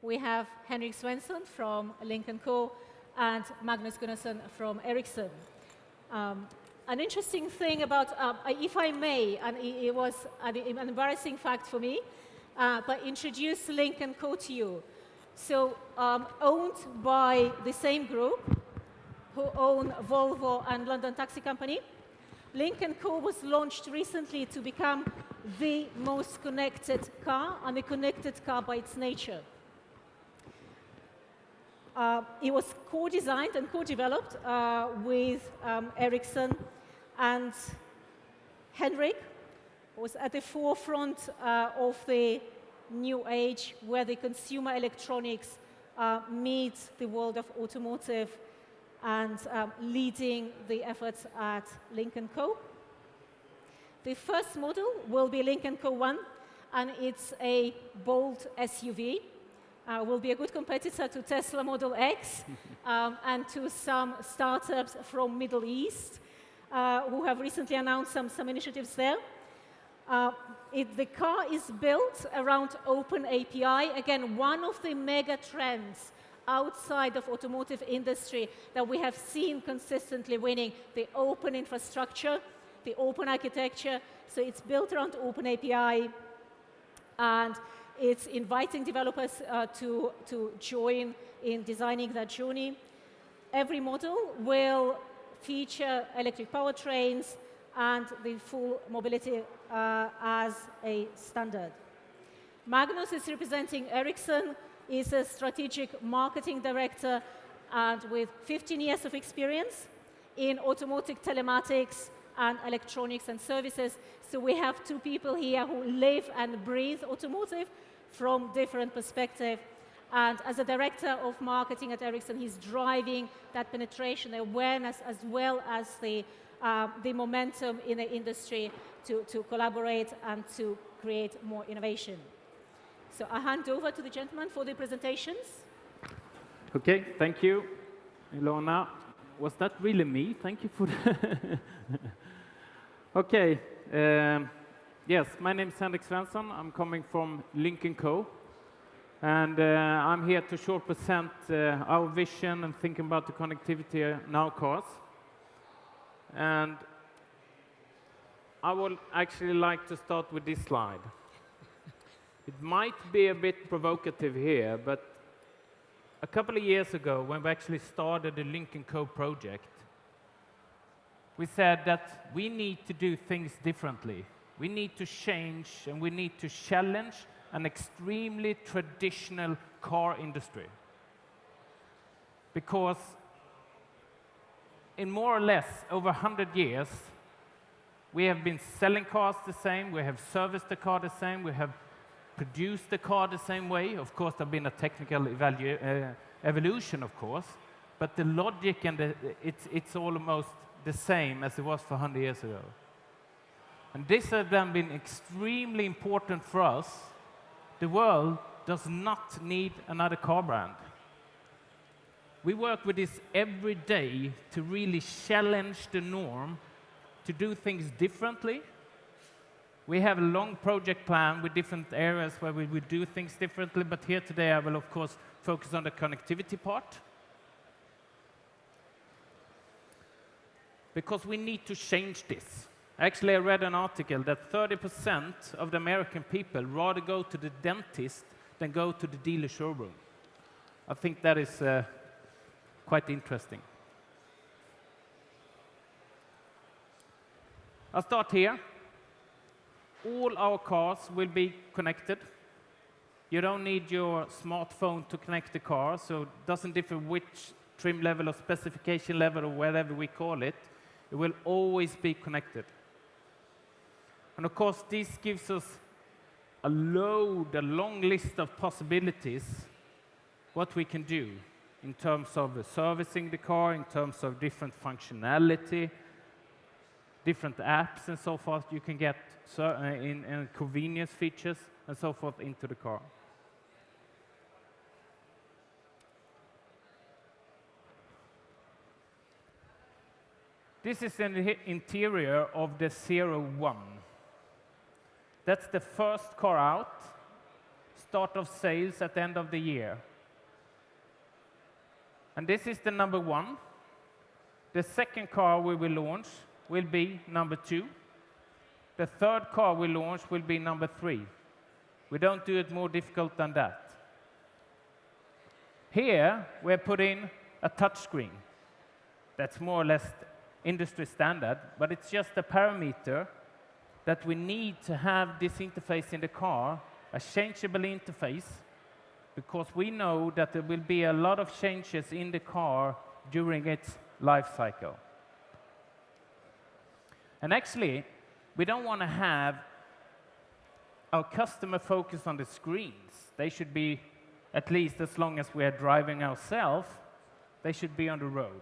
we have Henrik Svensson from Lynk&Co and Magnus Gunnarsson from Ericsson. An interesting thing about, if I may, and it was an embarrassing fact for me, but introduce Lynk&Co to you. So owned by the same group who own Volvo and London Taxi Company. Lynk&Co was launched recently to become the most connected car, and a connected car by its nature. It was co-designed and co-developed with Ericsson, and Henrik was at the forefront of the new age where the consumer electronics meets the world of automotive, and leading the efforts at Lynk&Co. The first model will be Lynk&Co 1, and it's a bold SUV. Will be a good competitor to Tesla Model X and to some startups from Middle East who have recently announced some initiatives there. The car is built around open API. Again, one of the mega trends outside of automotive industry that we have seen consistently winning, the open infrastructure, the open architecture. So it's built around open API, and it's inviting developers to join in designing that journey. Every model will feature electric powertrains and the full mobility as a standard. Magnus is representing Ericsson, is a strategic marketing director, and with 15 years of experience in automotive telematics and electronics and services. So we have two people here who live and breathe automotive from different perspectives. And as a director of marketing at Ericsson, he's driving that penetration, awareness, as well as the momentum in the industry to collaborate and to create more innovation. So I hand over to the gentleman for the presentations. Okay, thank you, Ilona. Was that really me? Thank you for that. Okay, yes, my name is Henrik Svensson. I'm coming from Lynk&Co. And I'm here to short present our vision and thinking about the connectivity in our cars. And I would actually like to start with this slide. It might be a bit provocative here, but a couple of years ago, when we actually started the Lynk&Co project, we said that we need to do things differently. We need to change, and we need to challenge an extremely traditional car industry. Because in more or less over 100 years, we have been selling cars the same, we have serviced the car the same, we have produced the car the same way. Of course, there's been a technical evolution, of course, but the logic and it's almost the same as it was for 100 years ago. And this has then been extremely important for us. The world does not need another car brand. We work with this every day to really challenge the norm, to do things differently. We have a long project plan with different areas where we would do things differently, but here today I will, of course, focus on the connectivity part. Because we need to change this. Actually, I read an article that 30% of the American people rather go to the dentist than go to the dealer showroom. I think that is quite interesting. I'll start here. All our cars will be connected. You don't need your smartphone to connect the car, so it doesn't differ which trim level or specification level or whatever we call it. It will always be connected. And of course, this gives us a long list of possibilities, what we can do in terms of servicing the car, in terms of different functionality, different apps and so forth you can get in convenience features and so forth into the car. This is the interior of the 01. That's the first car out. start of sales at the end of the year. And this is the number 1. The second car we will launch will be number 2. The third car we launch will be number 3. We don't do it more difficult than that. Here, we're putting a touch screen. That's more or less industry standard, but it's just a parameter that we need to have this interface in the car, a changeable interface, because we know that there will be a lot of changes in the car during its life cycle. And actually, we don't want to have our customer focus on the screens. They should be, at least as long as we are driving ourselves, they should be on the road.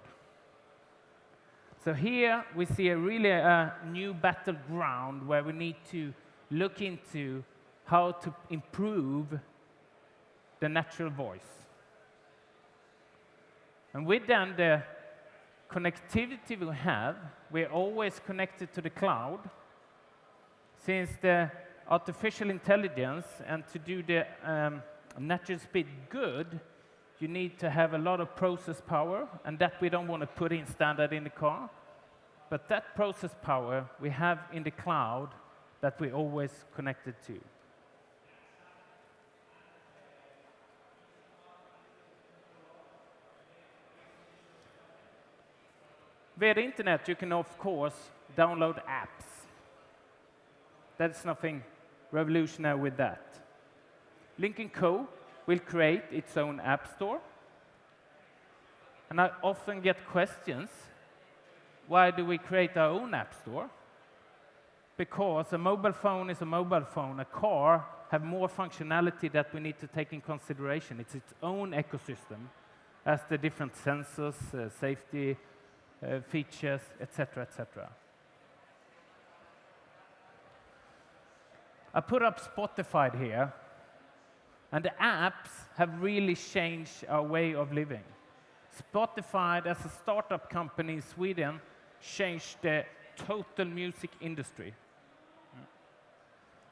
So here we see really a new battleground where we need to look into how to improve the natural voice. And with then the connectivity we have, we're always connected to the cloud. Since the artificial intelligence and to do the natural speed good, you need to have a lot of process power, and that we don't want to put in standard in the car. But that process power we have in the cloud that we're always connected to. Via the internet, you can, of course, download apps. There's nothing revolutionary with that. Lynk&Co will create its own app store. And I often get questions, why do we create our own app store? Because a mobile phone is a mobile phone. A car has more functionality that we need to take in consideration. It's its own ecosystem, as the different sensors, safety features, etc., etc. I put up Spotify here, and the apps have really changed our way of living. Spotify, as a startup company in Sweden, changed the total music industry.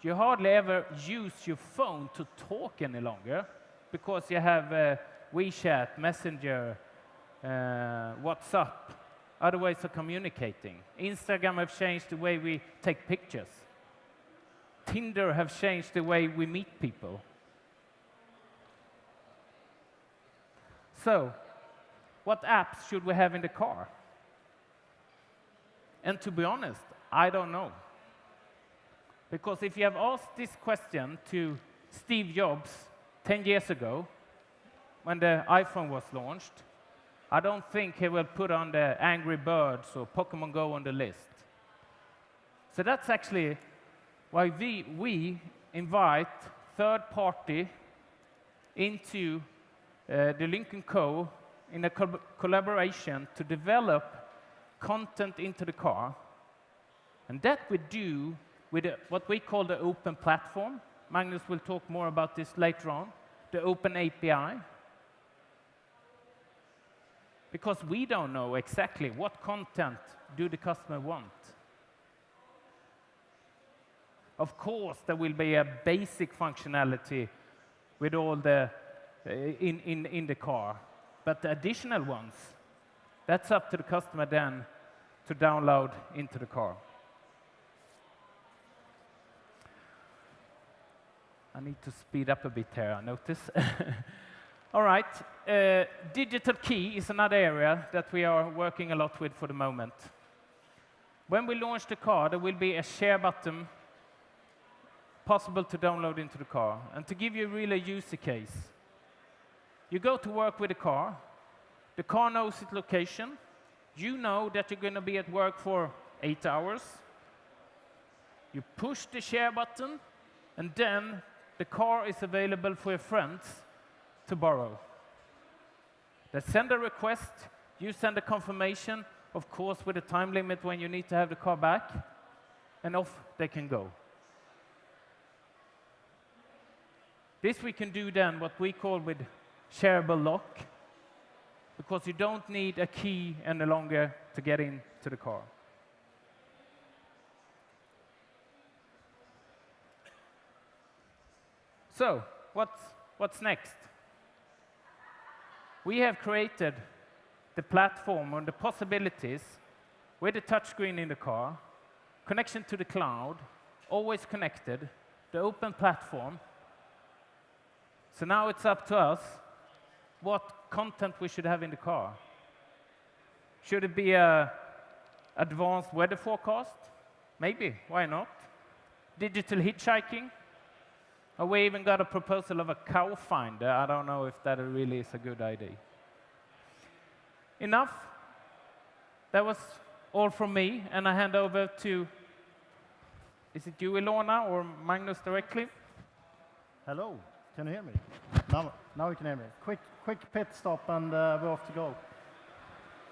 You hardly ever use your phone to talk any longer, because you have WeChat, Messenger, WhatsApp, other ways of communicating. Instagram have changed the way we take pictures. Tinder have changed the way we meet people. So, what apps should we have in the car? And to be honest, I don't know. Because if you have asked this question to Steve Jobs 10 years ago, when the iPhone was launched, I don't think he will put on the Angry Birds or Pokemon Go on the list. So that's actually why we invite third party into the Lynk&Co in a collaboration to develop content into the car. And that we do with what we call the open platform. Magnus will talk more about this later on, the open API. Because we don't know exactly what content do the customer want. Of course, there will be a basic functionality with all the in the car, but the additional ones, that's up to the customer then to download into the car. I need to speed up a bit here, I notice. All right, digital key is another area that we are working a lot with for the moment. When we launch the car, there will be a share button possible to download into the car. And to give you really a user case, you go to work with the car knows its location, you know that you're going to be at work for 8 hours, you push the share button, and then the car is available for your friends to borrow. They send a request, you send a confirmation, of course with a time limit when you need to have the car back, and off they can go. This we can do then what we call with shareable lock, because you don't need a key any longer to get into the car. So, what's next? We have created the platform and the possibilities with the touchscreen in the car, connection to the cloud, always connected, the open platform. So now it's up to us what content we should have in the car. Should it be an advanced weather forecast? Maybe, why not? Digital hitchhiking? Or we even got a proposal of a cow finder. I don't know if that really is a good idea. Enough. That was all from me, and I hand over to, is it you, Ilona, or Magnus directly? Hello, can you hear me? Now you can hear me. Quick pit stop and we're off to go.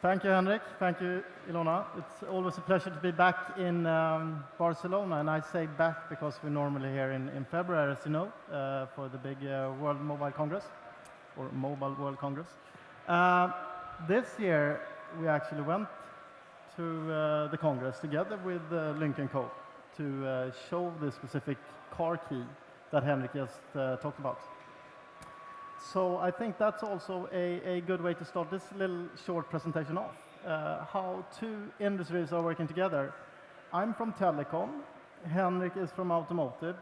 Thank you, Henrik. Thank you, Ilona. It's always a pleasure to be back in Barcelona, and I say back because we're normally here in February, as you know, for the big World Mobile Congress, or Mobile World Congress. This year, we actually went to the Congress together with Lynk&Co to show the specific car key that Henrik just talked about. So I think that's also a good way to start this little short presentation off. How two industries are working together. I'm from telecom, Henrik is from automotive.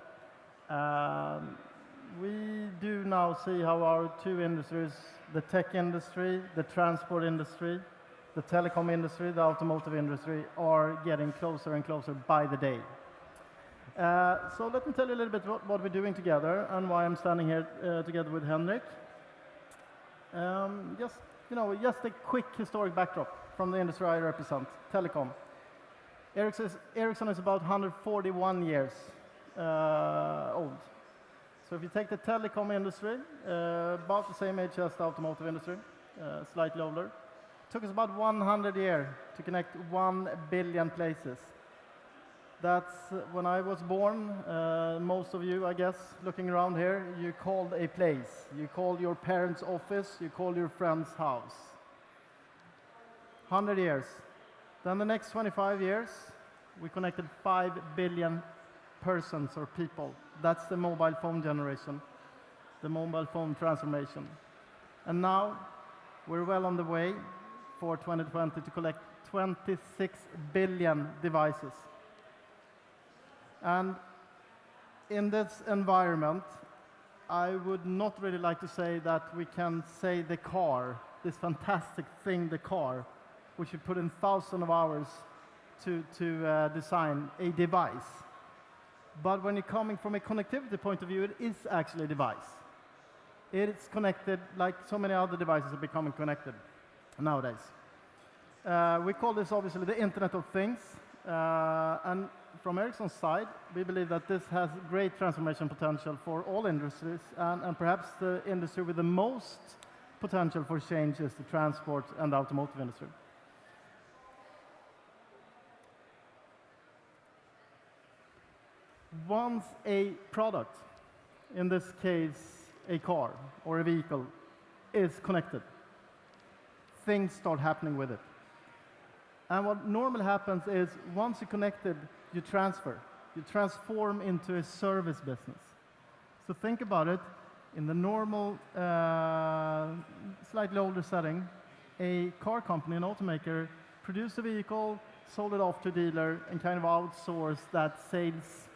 We do now see how our two industries, the tech industry, the transport industry, the telecom industry, the automotive industry, are getting closer and closer by the day. So let me tell you a little bit what we're doing together and why I'm standing here together with Henrik. Just a quick historic backdrop from the industry I represent, telecom. Ericsson is about 141 years old. So if you take the telecom industry, about the same age as the automotive industry, slightly older, it took us about 100 years to connect 1 billion places. That's when I was born. Most of you, I guess, looking around here, you called a place. You called your parents' office. You called your friend's house. 100 years. Then the next 25 years, we connected 5 billion persons or people. That's the mobile phone generation, the mobile phone transformation. And now, we're well on the way for 2020 to collect 26 billion devices. And in this environment, I would not really like to say that we can say the car, this fantastic thing, the car, which we put in thousands of hours to design a device. But when you're coming from a connectivity point of view, it is actually a device. It is connected like so many other devices are becoming connected nowadays. We call this obviously the Internet of Things. And from Ericsson's side, we believe that this has great transformation potential for all industries, and perhaps the industry with the most potential for change is the transport and the automotive industry. Once a product, in this case a car or a vehicle, is connected, things start happening with it. And what normally happens is, once you're connected, you transfer. You transform into a service business. So think about it. In the normal, slightly older setting, a car company, an automaker, produced a vehicle, sold it off to a dealer, and kind of outsourced that sales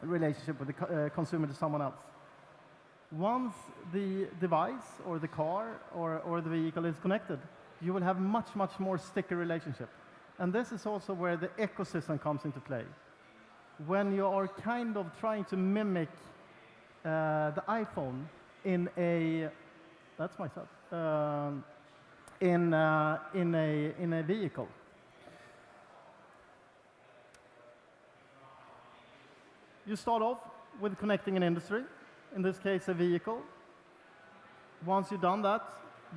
relationship with the consumer to someone else. Once the device, or the car, or the vehicle is connected, you will have much more sticky relationship. And this is also where the ecosystem comes into play. When you are kind of trying to mimic the iPhone in a, that's myself, in a vehicle. You start off with connecting an industry, in this case a vehicle. Once you've done that,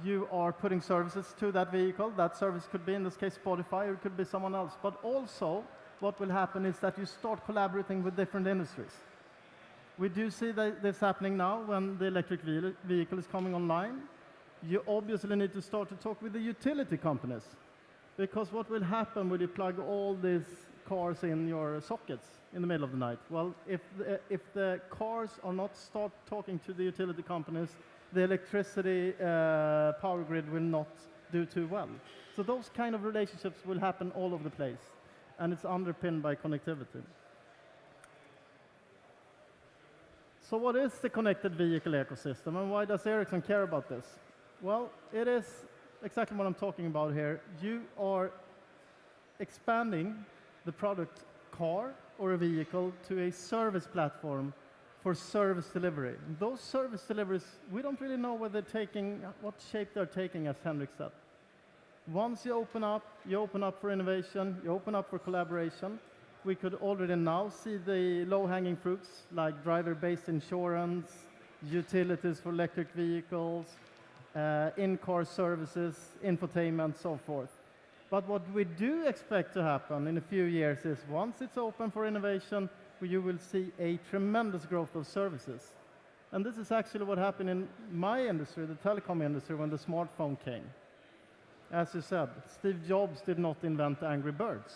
you are putting services to that vehicle. That service could be, in this case, Spotify, or it could be someone else. But also, what will happen is that you start collaborating with different industries. We do see this happening now when the electric vehicle is coming online. You obviously need to start to talk with the utility companies. Because what will happen when you plug all these cars in your sockets in the middle of the night? Well, if the cars are not start talking to the utility companies, the electricity power grid will not do too well. So those kind of relationships will happen all over the place, and it's underpinned by connectivity. So what is the connected vehicle ecosystem, and why does Ericsson care about this? Well, it is exactly what I'm talking about here. You are expanding the product car or a vehicle to a service platform for service delivery. Those service deliveries, we don't really know where they're taking, what shape they're taking, as Henrik said. Once you open up for innovation, you open up for collaboration. We could already now see the low-hanging fruits, like driver-based insurance, utilities for electric vehicles, in-car services, infotainment, so forth. But what we do expect to happen in a few years is once it's open for innovation, you will see a tremendous growth of services. And this is actually what happened in my industry, the telecom industry, when the smartphone came. As you said, Steve Jobs did not invent Angry Birds.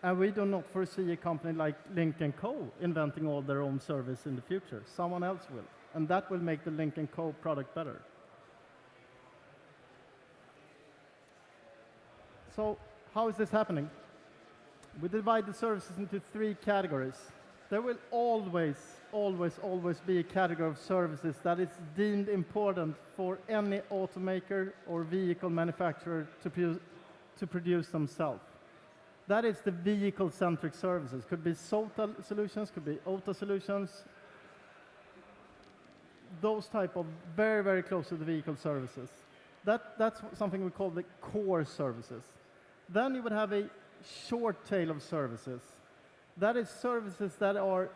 And we do not foresee a company like Lynk&Co inventing all their own service in the future. Someone else will. And that will make the Lynk&Co product better. So how is this happening? We divide the services into 3 categories. There will always be a category of services that is deemed important for any automaker or vehicle manufacturer to produce themselves. That is the vehicle-centric services. Could be SOTA solutions, could be OTA solutions. Those type of very, very close to the vehicle services. That's something we call the core services. Then you would have a short tail of services. That is services that are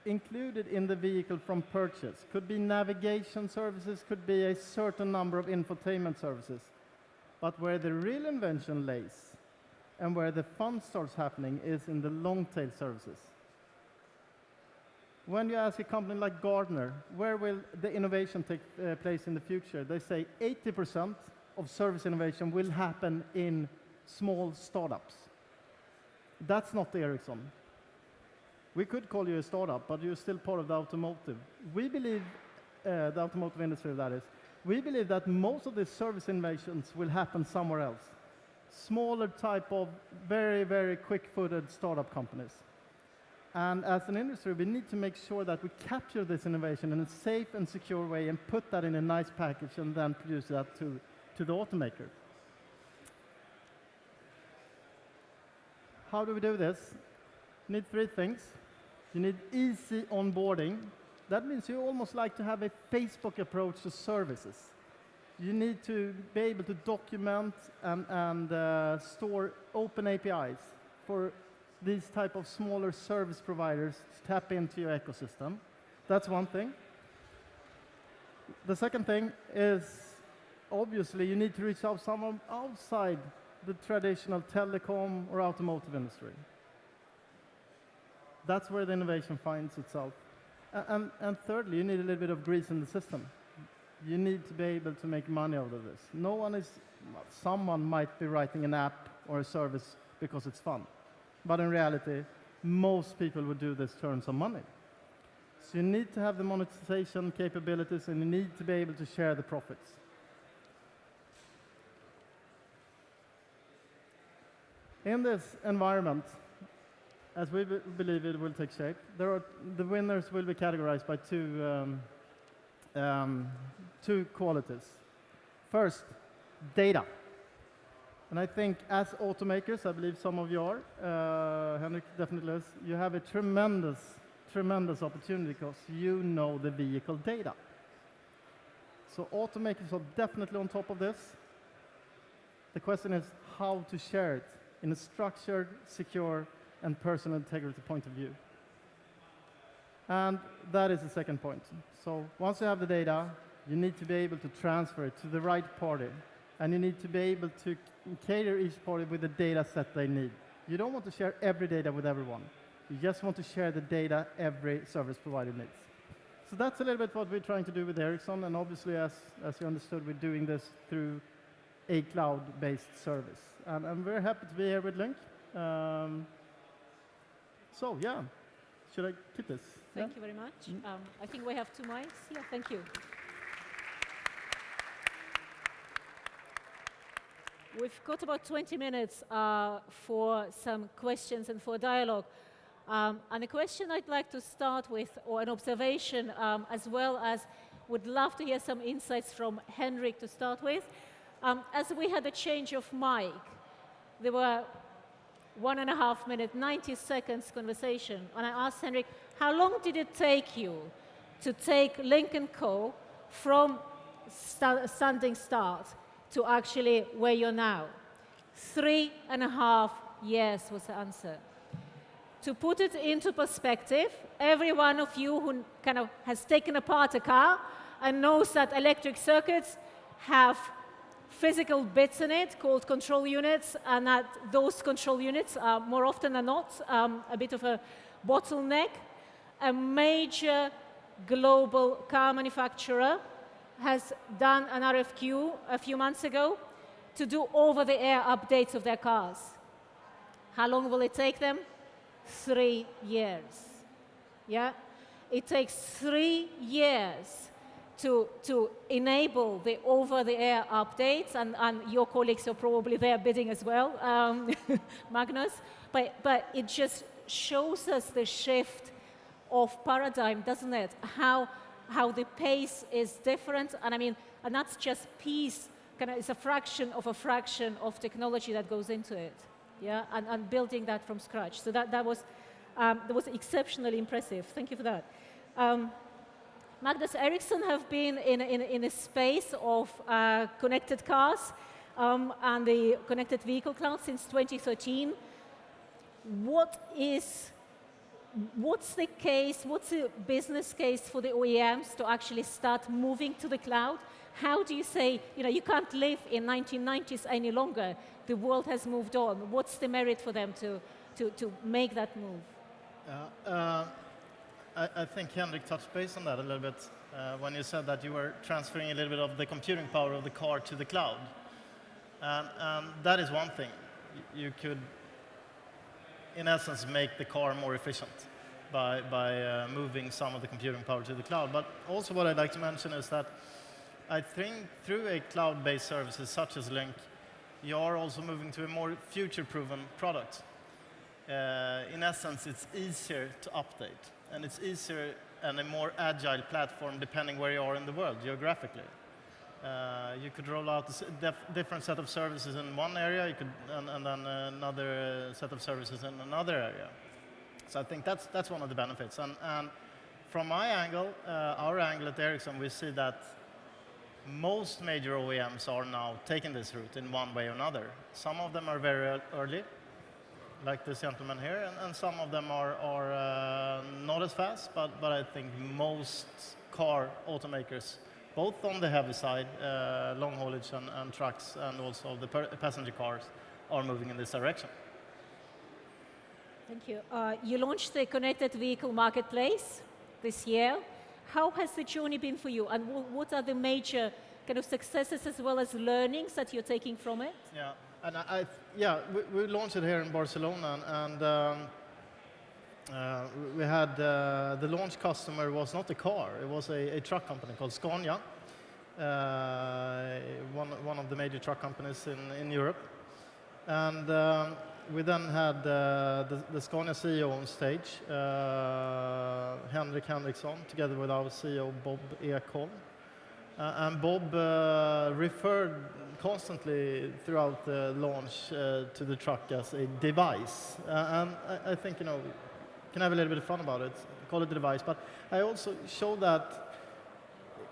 included in the vehicle from purchase. Could be navigation services, could be a certain number of infotainment services. But where the real invention lays and where the fun starts happening is in the long tail services. When you ask a company like Gartner, where will the innovation take place in the future? They say 80% of service innovation will happen in small startups. That's not Ericsson. We could call you a startup, but you're still part of the automotive. We believe, the automotive industry that is, we believe that most of the service innovations will happen somewhere else. Smaller type of very, very quick-footed startup companies. And as an industry, we need to make sure that we capture this innovation in a safe and secure way and put that in a nice package and then produce that to the automaker. How do we do this? You need 3 things. You need easy onboarding. That means you almost like to have a Facebook approach to services. You need to be able to document and store open APIs for these type of smaller service providers to tap into your ecosystem. That's one thing. The second thing is, obviously, you need to reach out someone outside the traditional telecom or automotive industry. That's where the innovation finds itself. And thirdly, you need a little bit of grease in the system. You need to be able to make money out of this. Someone might be writing an app or a service because it's fun. But in reality, most people would do this to earn some money. So you need to have the monetization capabilities and you need to be able to share the profits. In this environment, as we believe it will take shape, the winners will be categorized by two qualities. First, data. And I think as automakers, I believe some of you are, Henrik definitely is, you have a tremendous opportunity because you know the vehicle data. So automakers are definitely on top of this. The question is how to share it in a structured, secure, and personal integrity point of view. And that is the second point. So once you have the data, you need to be able to transfer it to the right party. And you need to be able to cater each party with the data set they need. You don't want to share every data with everyone. You just want to share the data every service provider needs. So that's a little bit what we're trying to do with Ericsson. And obviously, as you understood, we're doing this through a cloud-based service. And I'm very happy to be here with Lynk. So yeah, should I keep this? Thank you very much. I think we have 2 mics. Yeah, thank you. We've got about 20 minutes for some questions and for dialogue. And a question I'd like to start with, or an observation, as well as would love to hear some insights from Henrik to start with. As we had a change of mic, there were 1.5 minute, 90 seconds conversation. And I asked Henrik, how long did it take you to take Lynk&Co from standing start to actually where you're now? 3.5 years was the answer. To put it into perspective, every one of you who kind of has taken apart a car and knows that electric circuits have physical bits in it called control units, and that those control units are more often than not a bit of a bottleneck. A major global car manufacturer has done an RFQ a few months ago to do over-the-air updates of their cars. How long will it take them? 3 years. Yeah? It takes 3 years to enable the over-the-air updates, and your colleagues are probably there bidding as well, Magnus. But it just shows us the shift of paradigm, doesn't it? How the pace is different, and I mean, and that's just piece, it's a fraction of technology that goes into it, yeah, and building that from scratch. So that was exceptionally impressive. Thank you for that. Magnus, Ericsson have been in a space of connected cars and the connected vehicle cloud since 2013. What's the case, what's the business case for the OEMs to actually start moving to the cloud? How do you say, you can't live in 1990s any longer, the world has moved on. What's the merit for them to make that move? I think Henrik touched base on that a little bit when you said that you were transferring a little bit of the computing power of the car to the cloud. And that is one thing. You could, in essence, make the car more efficient by moving some of the computing power to the cloud. But also what I'd like to mention is that I think through a cloud-based services such as Lynk, you are also moving to a more future-proven product. In essence, it's easier to update, and it's easier and a more agile platform depending where you are in the world geographically. You could roll out a different set of services in one area, you could, and then another set of services in another area. So I think that's one of the benefits. And from my angle, our angle at Ericsson, we see that most major OEMs are now taking this route in one way or another. Some of them are very early, like this gentleman here, and some of them are not as fast, but I think most car automakers, both on the heavy side, long haulage and trucks, and also the passenger cars, are moving in this direction. Thank you. You launched the connected vehicle marketplace this year. How has the journey been for you, and what are the major kind of successes as well as learnings that you're taking from it? Yeah, and we launched it here in Barcelona, and we had the launch customer was not a car; it was a truck company called Scania, one of the major truck companies in Europe, and we then had the Scania CEO on stage, Henrik, together with our CEO Bob Ekholm, and Bob referred constantly throughout the launch to the truck as a device, and I think can have a little bit of fun about it, call it a device, but I also show that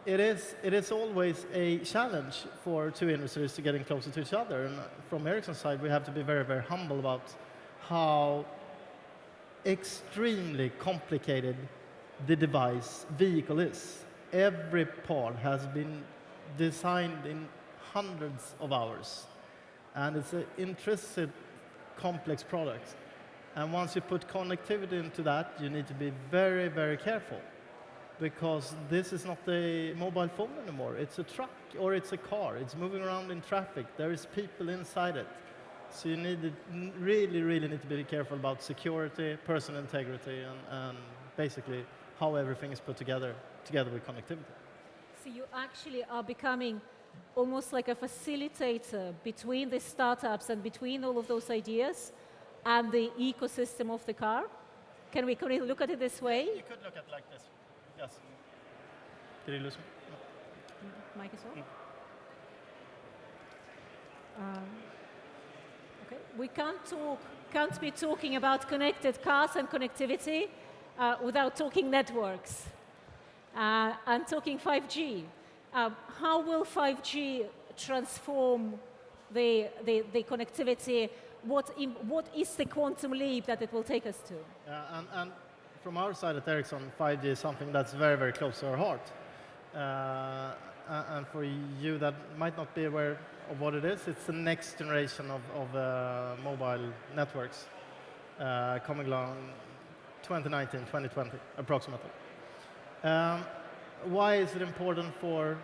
it is always a challenge for two industries to getting closer to each other. And from Ericsson's side, we have to be very, very humble about how extremely complicated the device vehicle is. Every part has been designed in hundreds of hours, and it's an intrinsic, complex product. And once you put connectivity into that, you need to be very, very careful, because this is not a mobile phone anymore. It's a truck or it's a car. It's moving around in traffic. There is people inside it. So you really need to be careful about security, personal integrity, and basically how everything is put together with connectivity. So you actually are becoming almost like a facilitator between the startups and between all of those ideas and the ecosystem of the car. Can we look at it this way? You could look at it like this. Yes. Did you lose me? No. Mic as well. Okay. We can't be talking about connected cars and connectivity without talking networks and talking 5G. How will 5G transform the connectivity? What is the quantum leap that it will take us to? And from our side at Ericsson, 5G is something that's very, very close to our heart. And for you that might not be aware of what it is, it's the next generation of mobile networks coming along 2019, 2020, approximately. Why is it important for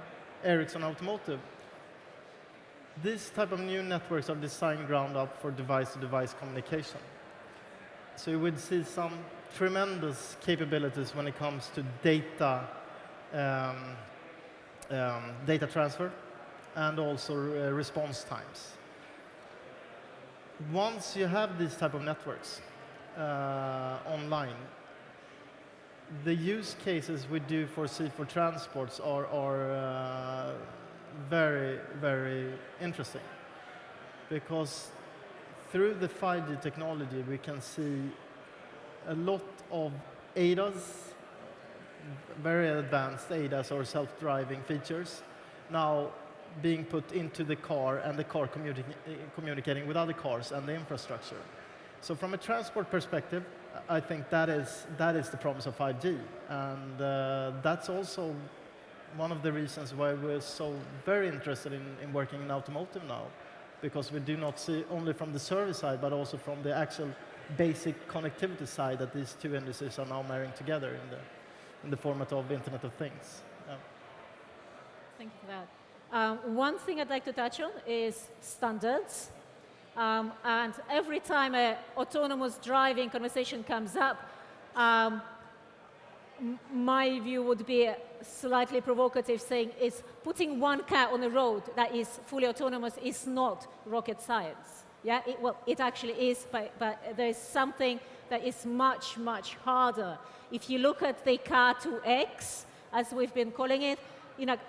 Ericsson Automotive? These type of new networks are designed ground up for device-to-device communication. So you would see some tremendous capabilities when it comes to data, data transfer, and also response times. Once you have these type of networks online, the use cases we do foresee for transports are very, very interesting, because through the 5G technology we can see a lot of ADAS, very advanced ADAS or self-driving features now being put into the car, and the car communicating with other cars and the infrastructure. So from a transport perspective, I think that is the promise of 5G, and that's also one of the reasons why we're so very interested in working in automotive now, because we do not see only from the service side, but also from the actual basic connectivity side that these two industries are now marrying together in the format of Internet of Things. Thank you for that. One thing I'd like to touch on is standards. And every time an autonomous driving conversation comes up, my view would be slightly provocative, saying is putting one car on the road that is fully autonomous is not rocket science. Yeah, it actually is, but there is something that is much, much harder. If you look at the car to X, as we've been calling it,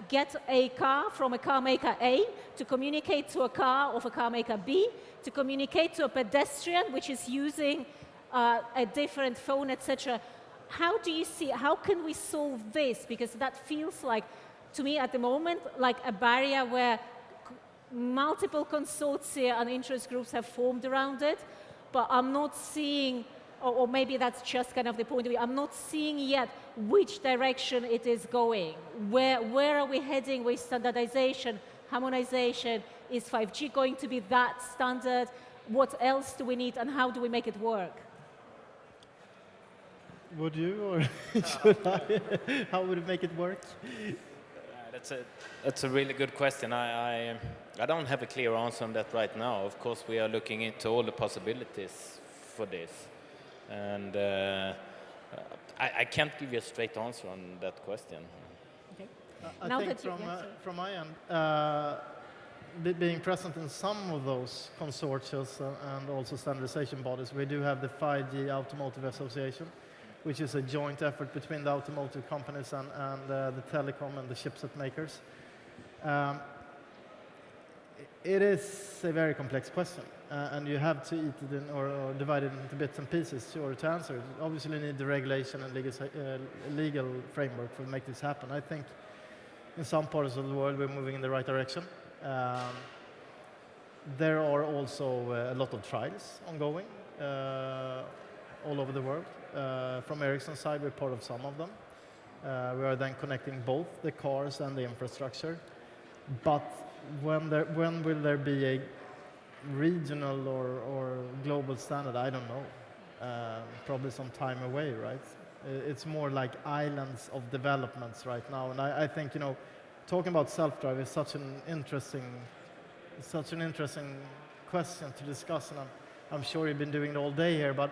get a car from a car maker A to communicate to a car of a car maker B, to communicate to a pedestrian which is using a different phone, etc. How do you see, how can we solve this? Because that feels like, to me at the moment, like a barrier where multiple consortia and interest groups have formed around it, but I'm not seeing, or maybe that's just kind of the point of view, I'm not seeing yet which direction it is going. Where are we heading with standardization, harmonization? Is 5G going to be that standard? What else do we need, and how do we make it work? Would you, or should I? How would it make it work? That's a really good question. I don't have a clear answer on that right now. Of course, we are looking into all the possibilities for this, and I can't give you a straight answer on that question. Okay. I think from my end, being present in some of those consortia and also standardization bodies, we do have the 5G Automotive Association, which is a joint effort between the automotive companies and the telecom and the chipset makers. It is a very complex question, and you have to eat it in, or divide it into bits and pieces in order to answer it. Obviously, you need the regulation and legal framework to make this happen. I think in some parts of the world we're moving in the right direction. There are also a lot of trials ongoing all over the world. From Ericsson's side, we're part of some of them. We are then connecting both the cars and the infrastructure. But when will there be a regional or global standard? I don't know. Probably some time away, right? It's more like islands of developments right now. And I think, questions to discuss, and I'm sure you've been doing it all day here, but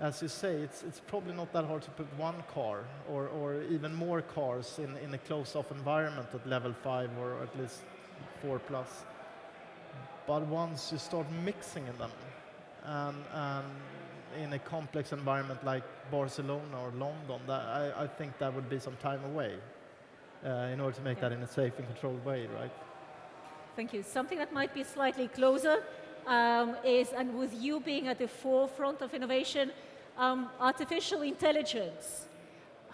as you say, it's probably not that hard to put one car or even more cars in a closed-off environment at level 5 or at least 4+. But once you start mixing them, and in a complex environment like Barcelona or London, I think that would be some time away in order to make that in a safe and controlled way, right? Thank you. Something that might be slightly closer is, and with you being at the forefront of innovation, artificial intelligence.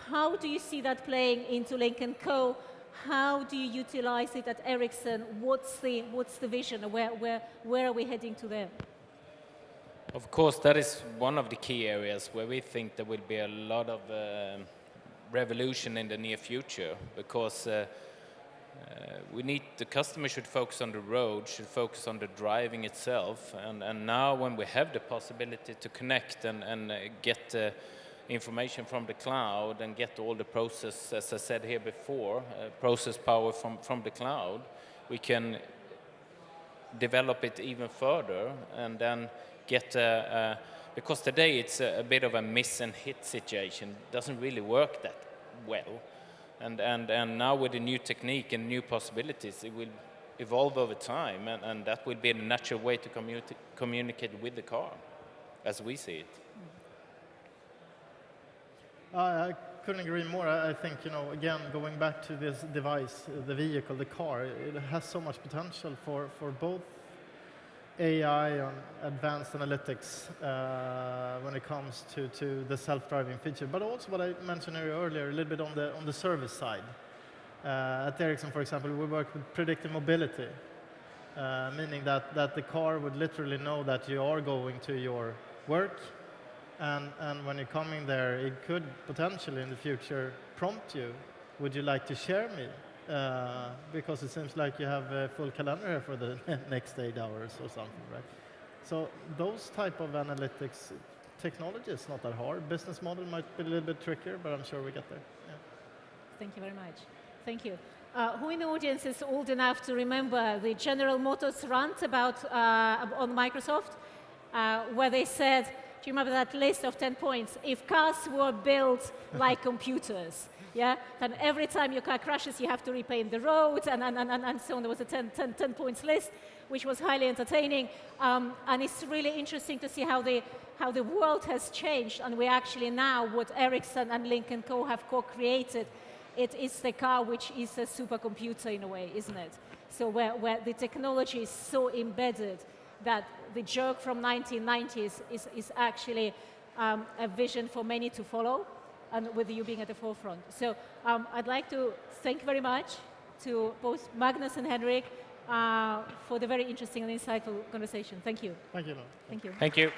How do you see that playing into Lynk&Co? How do you utilize it at Ericsson? What's the vision? Where are we heading to there? Of course, that is one of the key areas where we think there will be a lot of revolution in the near future, because the customer should focus on the road, should focus on the driving itself, and now when we have the possibility to connect and get information from the cloud and get all the process, as I said here before, process power from the cloud, we can develop it even further and then get because today it's a bit of a miss and hit situation. It doesn't really work that well. And now with the new technique and new possibilities, it will evolve over time, and that will be the natural way to communicate with the car, as we see it. I couldn't agree more. I think, again, going back to this device, the vehicle, the car, it has so much potential for both AI and advanced analytics when it comes to the self-driving feature, but also what I mentioned earlier, a little bit on the service side. At Ericsson, for example, we work with predictive mobility, meaning that the car would literally know that you are going to your work, and when you're coming there, it could potentially in the future prompt you, would you like to share me? Because it seems like you have a full calendar here for the next 8 hours or something, right? So those type of analytics technology is not that hard. Business model might be a little bit trickier, but I'm sure we get there. Yeah. Thank you very much. Thank you. Who in the audience is old enough to remember the General Motors rant about on Microsoft, where they said, do you remember that list of 10 points? If cars were built like computers, yeah, then every time your car crashes, you have to repaint the roads and so on. There was a 10 points list, which was highly entertaining. And it's really interesting to see how the world has changed. And we actually now, what Ericsson and Lynk&Co have co-created, it is the car which is a supercomputer in a way, isn't it? So where the technology is so embedded that the joke from 1990s is actually a vision for many to follow, and with you being at the forefront. So I'd like to thank very much to both Magnus and Henrik for the very interesting and insightful conversation. Thank you. Thank you. Thank you. Thank you.